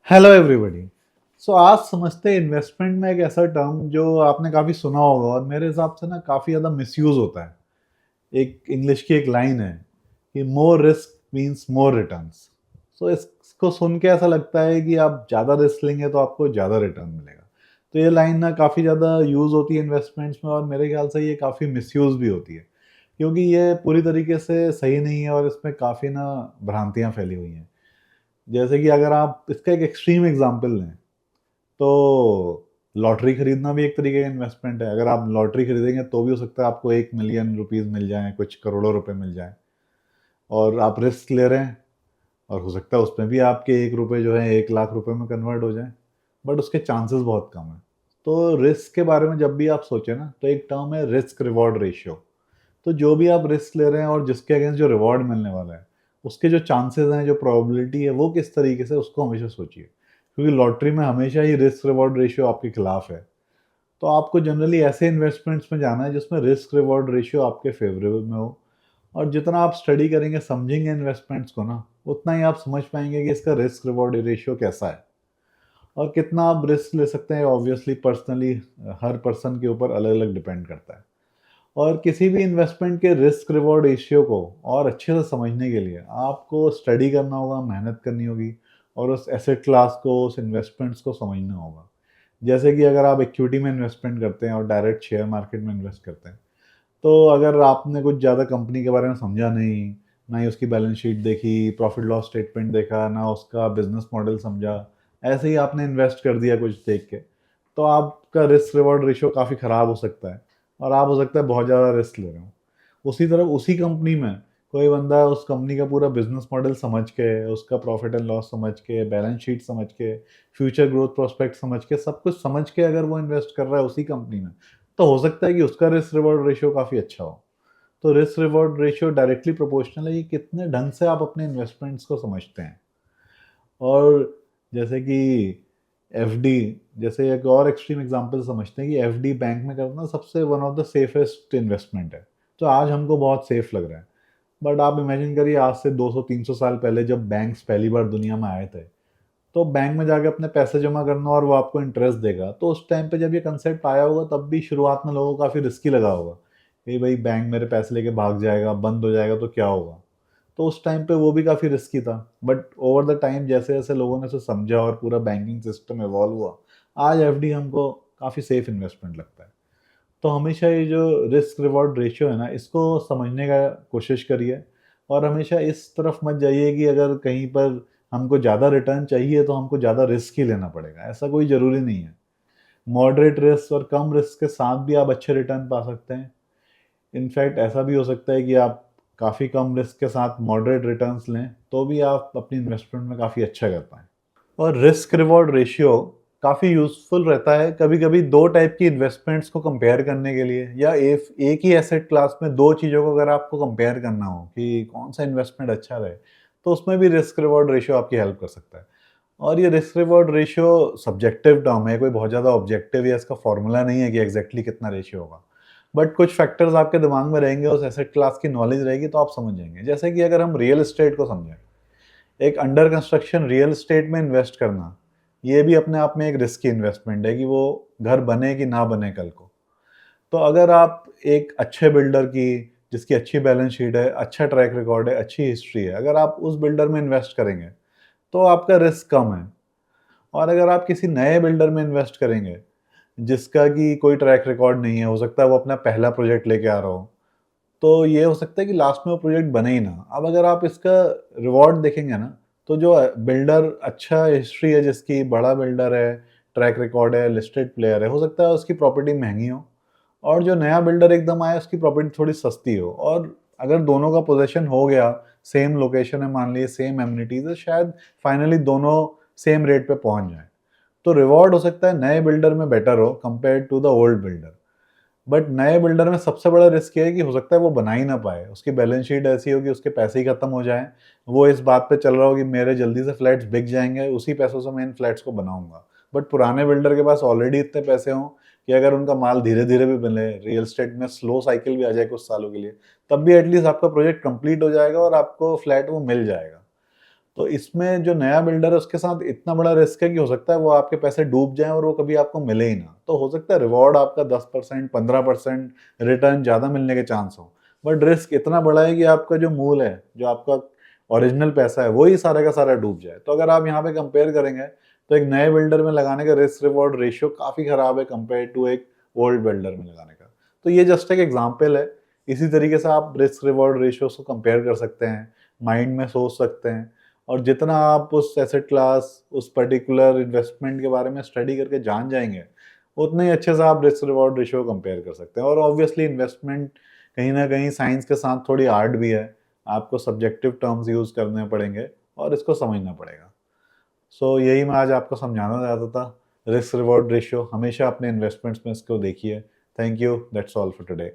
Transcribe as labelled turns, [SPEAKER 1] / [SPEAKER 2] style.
[SPEAKER 1] Hello everybody. सो आज समझते हैं इन्वेस्टमेंट में एक ऐसा टर्म जो आपने काफ़ी सुना होगा और मेरे हिसाब से ना काफ़ी ज़्यादा मिसयूज होता है। एक इंग्लिश की एक लाइन है कि more risk means more returns. So इसको सुन के ऐसा लगता है कि आप ज़्यादा रिस्क लेंगे तो आपको ज़्यादा रिटर्न मिलेगा। तो ये लाइन ना काफ़ी ज़्यादा यूज़ होती है इन्वेस्टमेंट्स में और मेरे ख्याल से ये काफ़ी मिसयूज भी होती है, क्योंकि ये पूरी तरीके से सही नहीं है और इसमें काफ़ी ना भ्रांतियाँ फैली हुई हैं। जैसे कि अगर आप इसका एक एक्सट्रीम एग्जांपल लें तो लॉटरी खरीदना भी एक तरीके का इन्वेस्टमेंट है। अगर आप लॉटरी खरीदेंगे तो भी हो सकता है आपको 1 मिलियन रुपीज़ मिल जाएँ, कुछ करोड़ों रुपए मिल जाएँ और आप रिस्क ले रहे हैं और हो सकता है उसमें भी आपके 1 रुपए जो है 1 लाख रुपए में कन्वर्ट हो जाएँ, बट उसके चांसेस बहुत कम हैं। तो रिस्क के बारे में जब भी आप सोचें ना, तो एक टर्म है रिस्क रिवॉर्ड रेशियो। तो जो भी आप रिस्क ले रहे हैं और जिसके अगेंस्ट जो रिवॉर्ड मिलने वाला है, उसके जो चांसेस हैं, जो प्रोबेबिलिटी है, वो किस तरीके से, उसको हमेशा सोचिए। क्योंकि लॉटरी में हमेशा ही रिस्क रिवॉर्ड रेशियो आपके खिलाफ है। तो आपको जनरली ऐसे इन्वेस्टमेंट्स में जाना है जिसमें रिस्क रिवॉर्ड रेशियो आपके फेवरेबल में हो, और जितना आप स्टडी करेंगे, समझेंगे इन्वेस्टमेंट्स को ना, उतना ही आप समझ पाएंगे कि इसका रिस्क रिवॉर्ड रेशियो कैसा है और कितना आप रिस्क ले सकते हैं। ऑब्वियसली पर्सनली हर पर्सन के ऊपर अलग अलग डिपेंड करता है। और किसी भी इन्वेस्टमेंट के रिस्क रिवॉर्ड रेशियो को और अच्छे से समझने के लिए आपको स्टडी करना होगा, मेहनत करनी होगी और उस एसेट क्लास को, उस इन्वेस्टमेंट्स को समझना होगा। जैसे कि अगर आप इक्विटी में इन्वेस्टमेंट करते हैं और डायरेक्ट शेयर मार्केट में इन्वेस्ट करते हैं, तो अगर आपने कुछ ज़्यादा कंपनी के बारे में समझा नहीं, ना ही उसकी बैलेंस शीट देखी, प्रॉफिट लॉस स्टेटमेंट देखा, ना उसका बिजनेस मॉडल समझा, ऐसे ही आपने इन्वेस्ट कर दिया कुछ देख के, तो आपका रिस्क रिवॉर्ड रेशियो काफ़ी ख़राब हो सकता है और आप हो सकता है बहुत ज़्यादा रिस्क ले रहे हो। उसी तरह उसी कंपनी में कोई बंदा उस कंपनी का पूरा बिजनेस मॉडल समझ के, उसका प्रॉफिट एंड लॉस समझ के, बैलेंस शीट समझ के, फ्यूचर ग्रोथ प्रोस्पेक्ट समझ के, सब कुछ समझ के अगर वो इन्वेस्ट कर रहा है उसी कंपनी में, तो हो सकता है कि उसका रिस्क रिवॉर्ड रेशियो काफ़ी अच्छा हो। तो risk reward ratio directly proportional है कि कितने ढंग से आप अपने इन्वेस्टमेंट्स को समझते हैं। और जैसे कि एफडी, जैसे एक और एक्सट्रीम एग्जांपल समझते हैं कि एफडी बैंक में करना सबसे one of the safest investment है। तो आज हमको बहुत सेफ लग रहा है, बट आप इमेजिन करिए आज से 200-300 साल पहले जब बैंक्स पहली बार दुनिया में आए थे, तो बैंक में जाके अपने पैसे जमा करना और वो आपको इंटरेस्ट देगा, तो उस टाइम पे जब ये कंसेप्ट आया होगा तब भी शुरुआत में लोगों को काफ़ी रिस्की लगा होगा कि भाई बैंक मेरे पैसे लेके भाग जाएगा, बंद हो जाएगा तो क्या होगा। तो उस टाइम पे वो भी काफ़ी रिस्की था, बट ओवर द टाइम जैसे जैसे लोगों ने उसे समझा और पूरा बैंकिंग सिस्टम इवॉल्व हुआ, आज एफडी हमको काफ़ी सेफ इन्वेस्टमेंट लगता है। तो हमेशा ये जो रिस्क रिवॉर्ड रेशियो है ना, इसको समझने का कोशिश करिए और हमेशा इस तरफ मत जाइए कि अगर कहीं पर हमको ज़्यादा रिटर्न चाहिए तो हमको ज़्यादा रिस्क ही लेना पड़ेगा, ऐसा कोई ज़रूरी नहीं है। मॉडरेट रिस्क और कम रिस्क के साथ भी आप अच्छे रिटर्न पा सकते हैं। इनफैक्ट ऐसा भी हो सकता है कि आप काफ़ी कम रिस्क के साथ मॉडरेट रिटर्न्स लें, तो भी आप अपनी इन्वेस्टमेंट में काफ़ी अच्छा कर पाएँ। और रिस्क रिवॉर्ड रेशियो काफ़ी यूज़फुल रहता है कभी-कभी 2 टाइप की इन्वेस्टमेंट्स को कंपेयर करने के लिए, या एक ही एसेट क्लास में 2 चीज़ों को अगर आपको कंपेयर करना हो कि कौन-सा इन्वेस्टमेंट अच्छा रहे, तो उसमें भी रिस्क रिवॉर्ड रेशियो आपकी हेल्प कर सकता है। और ये risk reward ratio subjective term है, कोई बहुत ज़्यादा ऑब्जेक्टिव या इसका फॉर्मूला नहीं है कि एग्ज़ैक्टली कितना रेशियो होगा। बट कुछ फैक्टर्स आपके दिमाग में रहेंगे, उस एसेट क्लास की नॉलेज रहेगी तो आप समझ जाएँगे। जैसे कि अगर हम रियल एस्टेट को समझें, एक अंडर कंस्ट्रक्शन रियल एस्टेट में इन्वेस्ट करना, ये भी अपने आप में एक रिस्की इन्वेस्टमेंट है कि वो घर बने कि ना बने कल को। तो अगर आप एक अच्छे बिल्डर की, जिसकी अच्छी बैलेंस शीट है, अच्छा ट्रैक रिकॉर्ड है, अच्छी हिस्ट्री है, अगर आप उस बिल्डर में इन्वेस्ट करेंगे, तो आपका रिस्क कम है। और अगर आप किसी नए बिल्डर में इन्वेस्ट करेंगे, जिसका कि कोई ट्रैक रिकॉर्ड नहीं है, हो सकता है वो अपना पहला प्रोजेक्ट लेके आ रहा हो, तो ये हो सकता है कि लास्ट में वो प्रोजेक्ट बने ही ना। अब अगर आप इसका रिवॉर्ड देखेंगे ना, तो जो बिल्डर अच्छा हिस्ट्री है, जिसकी बड़ा बिल्डर है, ट्रैक रिकॉर्ड है, लिस्टेड प्लेयर है, हो सकता है उसकी प्रॉपर्टी महँगी हो और जो नया बिल्डर एकदम आया उसकी प्रॉपर्टी थोड़ी सस्ती हो। और अगर दोनों का पोज़ीशन हो गया, सेम लोकेशन है मान लीजिए, सेम एमिनिटीज़ है, शायद फाइनली दोनों सेम रेट पे पहुँच जाएँ। तो रिवॉर्ड हो सकता है नए बिल्डर में बेटर हो compared to the old builder. But नए बिल्डर में सबसे बड़ा रिस्क ये है कि हो सकता है वो बना ही ना पाए। उसकी बैलेंस शीट ऐसी हो कि उसके पैसे ही खत्म हो जाएँ। वो इस बात पे चल रहा हो कि मेरे जल्दी से फ्लैट्स बिक जाएँगे, उसी पैसों से मैं इन फ्लैट्स को बनाऊँगा। बट पुराने बिल्डर के पास ऑलरेडी इतने पैसे हों कि अगर उनका माल धीरे-धीरे भी मिले, रियल एस्टेट में स्लो साइकिल भी आ जाए कुछ सालों के लिए, तब भी एटलीस्ट आपका प्रोजेक्ट कंप्लीट हो जाएगा और आपको फ्लैट वो मिल जाएगा। तो इसमें जो नया बिल्डर है उसके साथ इतना बड़ा रिस्क है कि हो सकता है वो आपके पैसे डूब जाएं और वो कभी आपको मिले ही ना। तो हो सकता है रिवॉर्ड आपका 10% 15% रिटर्न ज़्यादा मिलने के चांस हो, बट रिस्क इतना बड़ा है कि आपका जो मूल है, जो आपका ओरिजिनल पैसा है, वही सारे का सारा डूब जाए। तो अगर आप यहाँ पे कंपेयर करेंगे तो एक नए बिल्डर में लगाने का रिस्क रिवॉर्ड रेशियो काफ़ी ख़राब है कंपेयर टू एक ओल्ड बिल्डर में लगाने का। तो ये जस्ट एक एग्जाम्पल है। इसी तरीके से आप रिस्क रिवॉर्ड रेशियोज को कंपेयर कर सकते हैं, माइंड में सोच सकते हैं, और जितना आप उस एसेट क्लास, उस पर्टिकुलर इन्वेस्टमेंट के बारे में स्टडी करके जान जाएंगे, उतने ही अच्छे से आप रिस्क रिवॉर्ड रेशियो कंपेयर कर सकते हैं। और ऑब्वियसली इन्वेस्टमेंट कहीं ना कहीं साइंस के साथ थोड़ी आर्ट भी है, आपको सब्जेक्टिव टर्म्स यूज़ करने पड़ेंगे और इसको समझना पड़ेगा। सो यही मैं आज आपको समझाना चाहता था। रिस्क रिवॉर्ड रेशियो हमेशा अपने इन्वेस्टमेंट्स में इसको देखिए। Thank you, that's all for today.